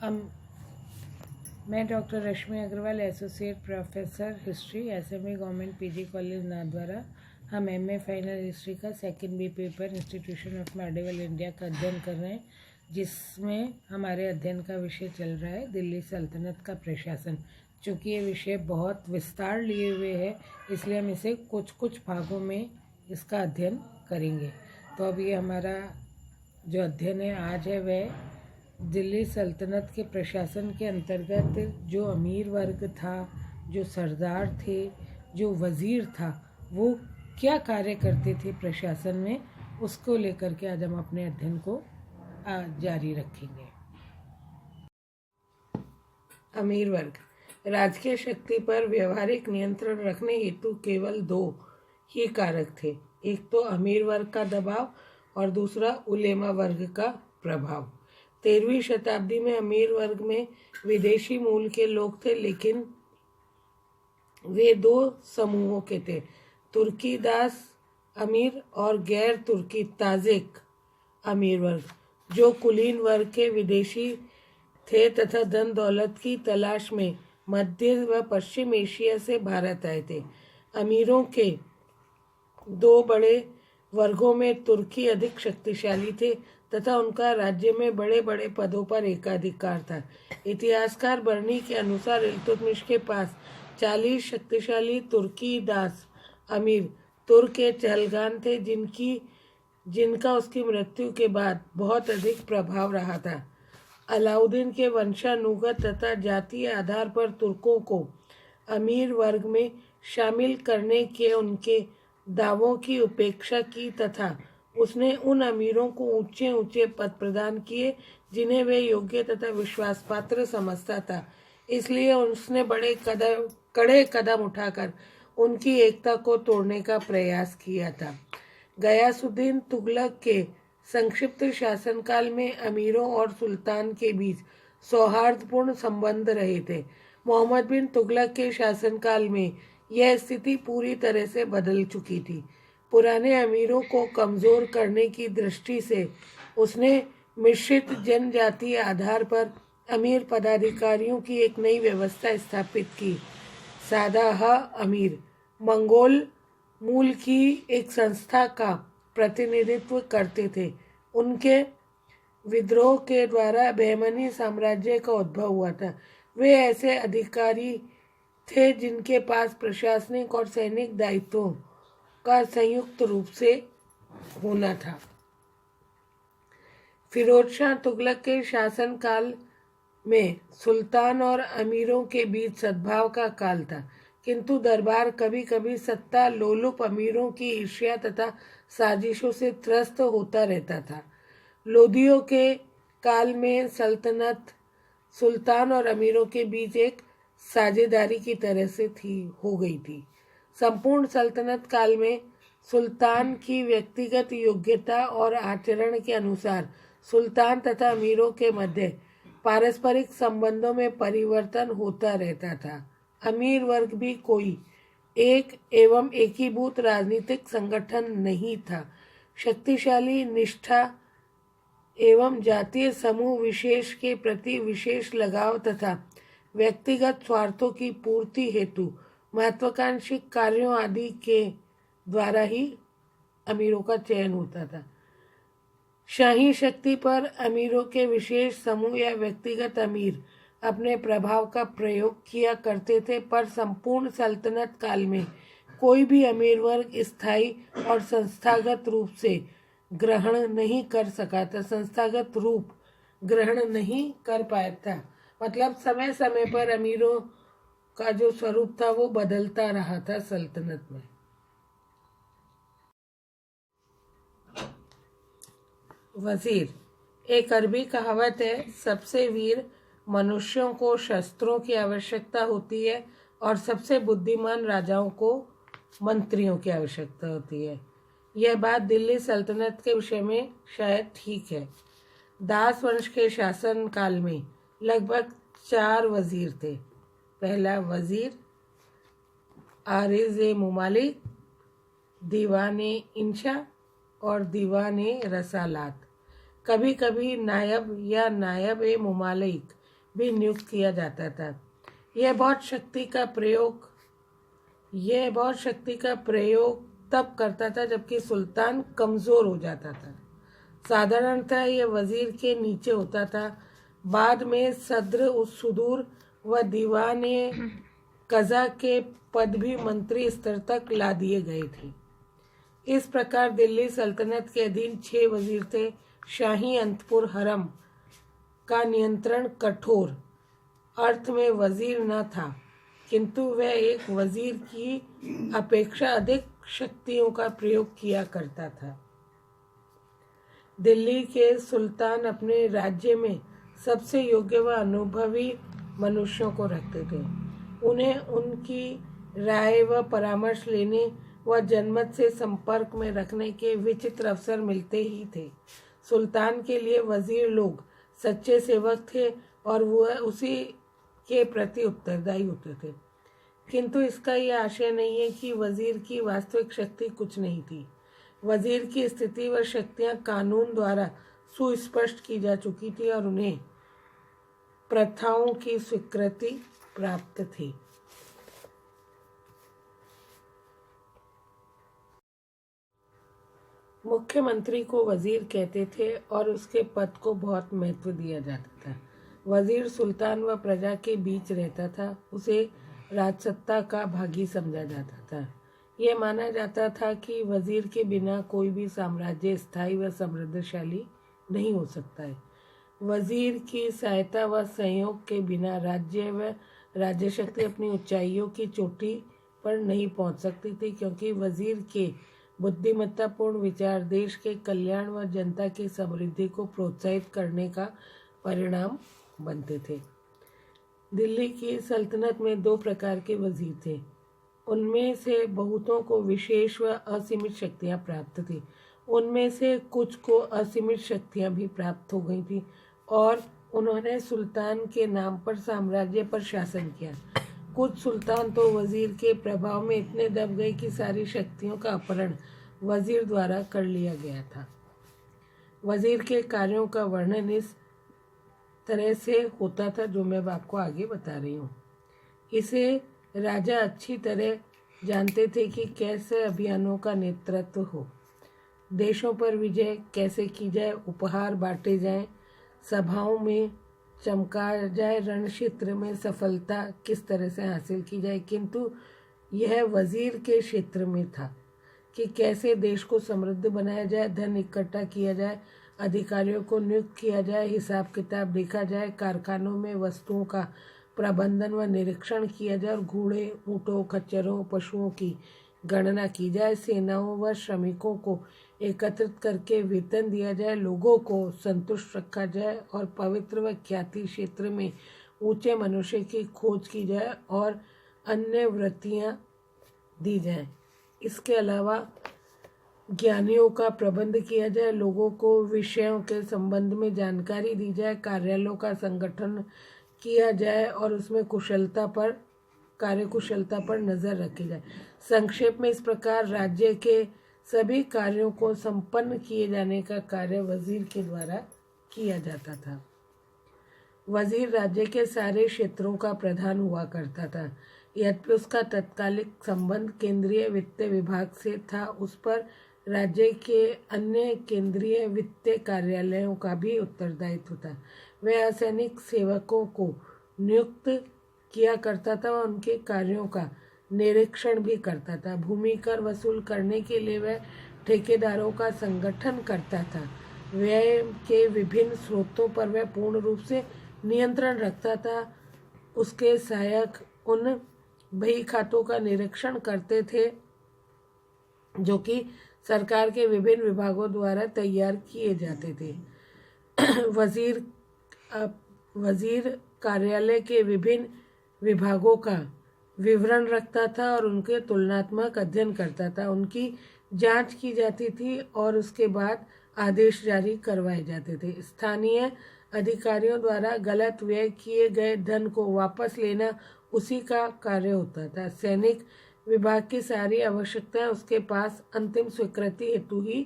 हम मैं doctor Rashmi Agarwal, associate professor history, SMA government PG college Nathdwara हम एमए फाइनल हिस्ट्री का second B paper institution of medieval India का अध्ययन कर रहे हैं, जिसमें हमारे अध्ययन का विषय चल रहा है दिल्ली सल्तनत का प्रशासन। चूँकि ये विषय बहुत विस्तार लिए हुए है, इसलिए हम इसे कुछ कुछ भागों में इसका अध्ययन करेंगे। तो अब ये हमारा जो अध्ययन है आज है वह दिल्ली सल्तनत के प्रशासन के अंतर्गत जो अमीर वर्ग था, जो सरदार थे, जो वज़ीर था, वो क्या कार्य करते थे प्रशासन में, उसको लेकर के आज हम अपने अध्ययन को जारी रखेंगे। अमीर वर्ग राजकीय शक्ति पर व्यवहारिक नियंत्रण रखने हेतु केवल दो ही कारक थे, एक तो अमीर वर्ग का दबाव और दूसरा उलेमा वर्ग का प्रभाव। 13वीं शताब्दी में अमीर वर्ग में विदेशी मूल के लोग थे, लेकिन वे दो समूहों के थे, तुर्की दास अमीर और गैर तुर्की ताजिक अमीर वर्ग, जो कुलीन वर्ग के विदेशी थे तथा धन दौलत की तलाश में मध्य व पश्चिम एशिया से भारत आए थे। अमीरों के दो बड़े वर्गों में तुर्की अधिक शक्तिशाली थे तथा उनका राज्य में बड़े बड़े पदों पर एकाधिकार था। इतिहासकार बर्नी के अनुसार इल्तुतमिश के पास 40 शक्तिशाली तुर्की दास अमीर तुर्क के चहलगान थे, जिनका उसकी मृत्यु के बाद बहुत अधिक प्रभाव रहा था। अलाउद्दीन के वंशानुगत तथा जातीय आधार पर तुर्कों को अमीर वर्ग में शामिल करने के उनके दावों की उपेक्षा की तथा उसने उन अमीरों को ऊंचे ऊंचे पद प्रदान किए जिन्हें वे योग्य तथा विश्वास पात्र समझता था। इसलिए उसने कड़े कदम उठाकर उनकी एकता को तोड़ने का प्रयास किया था। गयासुद्दीन तुगलक के संक्षिप्त शासनकाल में अमीरों और सुल्तान के बीच सौहार्दपूर्ण संबंध रहे थे। मोहम्मद बिन तुगलक के शासनकाल में यह स्थिति पूरी तरह से बदल चुकी थी। पुराने अमीरों को कमज़ोर करने की दृष्टि से उसने मिश्रित जनजातीय आधार पर अमीर पदाधिकारियों की एक नई व्यवस्था स्थापित की। सादाह अमीर मंगोल मूल की एक संस्था का प्रतिनिधित्व करते थे। उनके विद्रोह के द्वारा बहमनी साम्राज्य का उद्भव हुआ था। वे ऐसे अधिकारी थे जिनके पास प्रशासनिक और सैनिक दायित्वों का संयुक्त रूप से होना था। फिरोज शाह तुगलक के शासनकाल में सुल्तान और अमीरों के बीच सद्भाव का काल था, किंतु दरबार कभी कभी सत्ता लोलुप अमीरों की ईर्ष्या तथा साजिशों से त्रस्त होता रहता था। लोदियों के काल में सल्तनत सुल्तान और अमीरों के बीच एक साझेदारी की तरह से हो गई थी। संपूर्ण सल्तनत काल में सुल्तान की व्यक्तिगत योग्यता और आचरण के अनुसार सुल्तान तथा अमीरों के मध्य पारस्परिक संबंधों में परिवर्तन होता रहता था। अमीर वर्ग भी कोई एक एवं एकीभूत राजनीतिक संगठन नहीं था। शक्तिशाली निष्ठा एवं जातीय समूह विशेष के प्रति विशेष लगाव तथा व्यक्तिगत स्वार्थों की पूर्ति हेतु महत्वाकांक्षी कार्यों आदि के द्वारा ही अमीरों का चयन होता था। शाही शक्ति पर अमीरों के विशेष समूह या व्यक्तिगत अमीर अपने प्रभाव का प्रयोग किया करते थे, पर संपूर्ण सल्तनत काल में कोई भी अमीर वर्ग स्थायी और संस्थागत रूप से ग्रहण नहीं कर सका था, संस्थागत रूप ग्रहण नहीं कर पाया था। मतलब समय समय पर अमीरों का जो स्वरूप था वो बदलता रहा था सल्तनत में। वजीर एक अरबी कहावत है, सबसे वीर मनुष्यों को शस्त्रों की आवश्यकता होती है और सबसे बुद्धिमान राजाओं को मंत्रियों की आवश्यकता होती है। यह बात दिल्ली सल्तनत के विषय में शायद ठीक है। दास वंश के शासन काल में लगभग 4 वजीर थे। पहला वजीर आरिज़ मुमालिक, दीवाने इंशा और दीवाने रसालात। कभी कभी नायब या नायब ए मुमालिक भी नियुक्त किया जाता था। यह बहुत शक्ति का प्रयोग तब करता था जबकि सुल्तान कमज़ोर हो जाता था। साधारणतः यह वजीर के नीचे होता था। बाद में सद्र उस सुदूर व दीवान कज़ा के पद भी मंत्री स्तर तक ला दिए गए थे। इस प्रकार दिल्ली सल्तनत के अधीन 6 वजीर थे। शाही अंतपुर हरम का नियंत्रण कठोर अर्थ में वजीर न था, किंतु वह एक वजीर की अपेक्षा अधिक शक्तियों का प्रयोग किया करता था। दिल्ली के सुल्तान अपने राज्य में सबसे योग्य व अनुभवी मनुष्यों को रखते थे। उन्हें उनकी राय व परामर्श लेने व जनमत से संपर्क में रखने के विचित्र अवसर मिलते ही थे। सुल्तान के लिए वजीर लोग सच्चे सेवक थे और वह उसी के प्रति उत्तरदायी होते थे, किंतु इसका यह आशय नहीं है कि वजीर की वास्तविक शक्ति कुछ नहीं थी। वजीर की स्थिति व शक्तियां कानून द्वारा सुस्पष्ट की जा चुकी थी और उन्हें प्रथाओं की स्वीकृति प्राप्त थी। मुख्यमंत्री को वजीर कहते थे और उसके पद को बहुत महत्व दिया जाता था। वजीर सुल्तान व प्रजा के बीच रहता था। उसे राजसत्ता का भागी समझा जाता था। यह माना जाता था कि वजीर के बिना कोई भी साम्राज्य स्थायी व समृद्धशाली नहीं हो सकता है। वजीर की सहायता व सहयोग के बिना राज्य व राज्य शक्ति अपनी ऊंचाइयों की चोटी पर नहीं पहुंच सकती थी, क्योंकि वजीर के बुद्धिमत्तापूर्ण विचार देश के कल्याण व जनता की समृद्धि को प्रोत्साहित करने का परिणाम बनते थे। दिल्ली की सल्तनत में 2 प्रकार के वजीर थे। उनमें से बहुतों को विशेष व असीमित शक्तियां प्राप्त थी। उनमें से कुछ को असीमित शक्तियां भी प्राप्त हो गई थी और उन्होंने सुल्तान के नाम पर साम्राज्य पर शासन किया। कुछ सुल्तान तो वजीर के प्रभाव में इतने दब गए कि सारी शक्तियों का अपहरण वजीर द्वारा कर लिया गया था। वजीर के कार्यों का वर्णन इस तरह से होता था जो मैं आपको आगे बता रही हूँ। इसे राजा अच्छी तरह जानते थे कि कैसे अभियानों का नेतृत्व हो, देशों पर विजय कैसे की जाए, उपहार बांटे जाएं, सभाओं में चमका जाए, रणक्षेत्र में सफलता किस तरह से हासिल की जाए। किंतु यह वजीर के क्षेत्र में था कि कैसे देश को समृद्ध बनाया जाए, धन इकट्ठा किया जाए, अधिकारियों को नियुक्त किया जाए, हिसाब किताब देखा जाए, कारखानों में वस्तुओं का प्रबंधन व निरीक्षण किया जाए और घोड़े, ऊँटों, खच्चरों, पशुओं की गणना की जाए, सेनाओं व श्रमिकों को एकत्रित करके वेतन दिया जाए, लोगों को संतुष्ट रखा जाए और पवित्र व ख्याति क्षेत्र में ऊंचे मनुष्य की खोज की जाए और अन्य वृत्तियां दी जाएं। इसके अलावा ज्ञानियों का प्रबंध किया जाए, लोगों को विषयों के संबंध में जानकारी दी जाए, कार्यालयों का संगठन किया जाए और उसमें कार्यकुशलता पर नज़र रखी जाए। संक्षेप में इस प्रकार राज्य के सभी कार्यों को संपन्न किए जाने का कार्य वजीर के द्वारा किया जाता था। वजीर राज्य के सारे क्षेत्रों का प्रधान हुआ करता था। यद्यपि उसका तत्कालिक संबंध केंद्रीय वित्त विभाग से था, उस पर राज्य के अन्य केंद्रीय वित्तीय कार्यालयों का भी उत्तरदायित्व था। वह असैनिक सेवकों को नियुक्त किया करता था और उनके कार्यों का निरीक्षण भी करता था। भूमि कर वसूल करने के लिए वह ठेकेदारों का संगठन करता था। व्यय के विभिन्न स्रोतों पर वह पूर्ण रूप से नियंत्रण रखता था। उसके सहायक उन बही खातों का निरीक्षण करते थे जो कि सरकार के विभिन्न विभागों द्वारा तैयार किए जाते थे। वजीर कार्यालय के विभिन्न विभागों का विवरण रखता था और उनके तुलनात्मक अध्ययन करता था। उनकी जांच की जाती थी और उसके बाद आदेश जारी करवाए जाते थे। स्थानीय अधिकारियों द्वारा गलत व्यय किए गए धन को वापस लेना उसी का कार्य होता था। सैनिक विभाग की सारी आवश्यकताएं उसके पास अंतिम स्वीकृति हेतु ही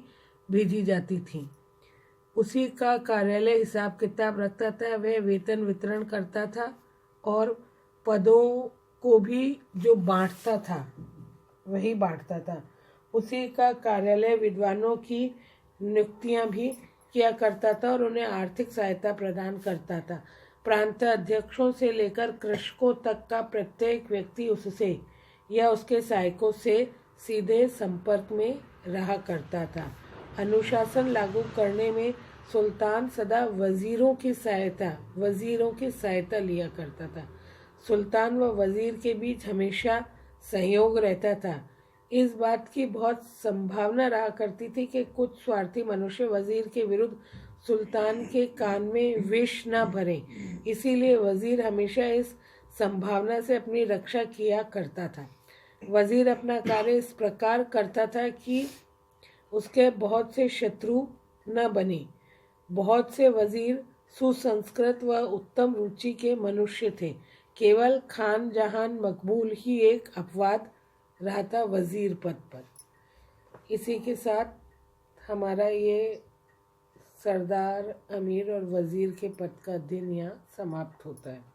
भेजी जाती थीं। उसी का कार्यालय हिसाब किताब रखता था, वह वेतन वितरण करता था और पदों को भी जो बांटता था वही बांटता था। उसी का कार्यालय विद्वानों की नियुक्तियां भी किया करता था और उन्हें आर्थिक सहायता प्रदान करता था। प्रांत अध्यक्षों से लेकर कृषकों तक का प्रत्येक व्यक्ति उससे या उसके सहायकों से सीधे संपर्क में रहा करता था। अनुशासन लागू करने में सुल्तान सदा वजीरों की सहायता लिया करता था। सुल्तान व वजीर के बीच हमेशा सहयोग रहता था। इस बात की बहुत संभावना रहा करती थी कि कुछ स्वार्थी मनुष्य वजीर के विरुद्ध सुल्तान के कान में विष न भरें। इसीलिए वजीर हमेशा इस संभावना से अपनी रक्षा किया करता था। वजीर अपना कार्य इस प्रकार करता था कि उसके बहुत से शत्रु न बने। बहुत से वजीर सुसंस्कृत व उत्तम रुचि के मनुष्य थे। केवल खान जहान मकबूल ही एक अपवाद रहा था वजीर पद पर। इसी के साथ हमारा ये सरदार, अमीर और वजीर के पद का अध्ययन यहाँ समाप्त होता है।